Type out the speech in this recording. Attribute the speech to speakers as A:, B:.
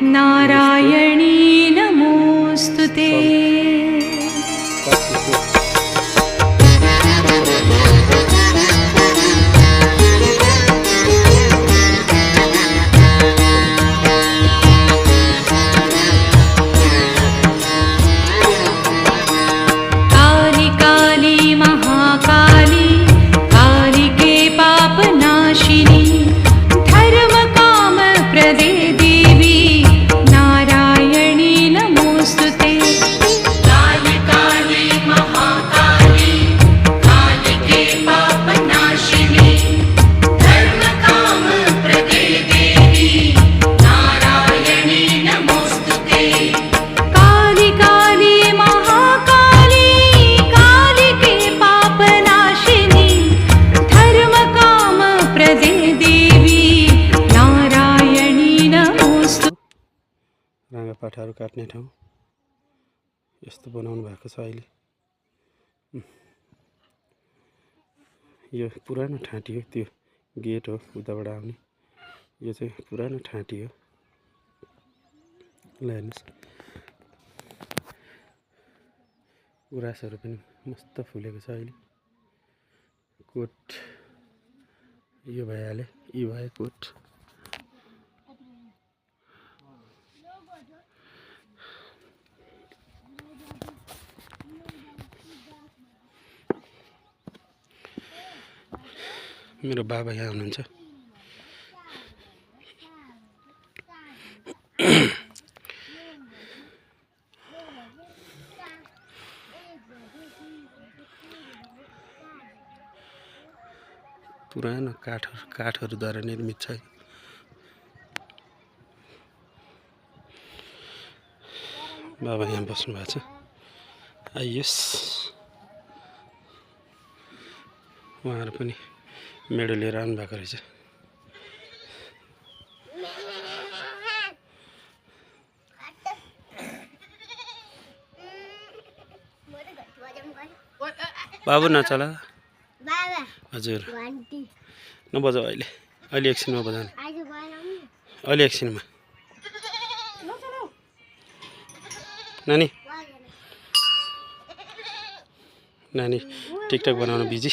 A: नारायणी नमोस्तुते। काली काली महाकाली कालिके पापनाशिनी धर्म काम प्रदे देवी नारायणी नमोस्तुते। काली काली महाकाली कालिके पापनाशिनी धर्म काम प्रदे देवी नारायणी नमोस्तुते। काली काली महाकाली कालिके पापनाशिनी धर्म काम प्रदे देवी नारायणी नमोस्तुते।
B: राँगापाठाहरू काट्ने ठाउँ यस्तो बनाउनु भएको छ अहिले। यो पुरानो ठाँटी हो, त्यो गेट हो उताबाट आउने। यो चाहिँ पुरानो ठाँटी हो। ल हेर्नुहोस्, गुराँसहरू पनि मस्त फुलेको छ अहिले। कोट यो भइहाल्यो, यो भयो कोट। मेरो बाबा यहाँ हुनुहुन्छ। पुरानो काठहरूद्वारा निर्मित छ। बाबा यहाँ बस्नु भएको छ। आइयोस्, उहाँहरू पनि मेडल लिएर आउनु भएको रहेछ। बाबु नचला। हजुर नबजाऊ अहिले, अहिले एकछिनमा बजाउनु, अहिले एकछिनमा। नानी नानी टिकटक बनाउन बिजी।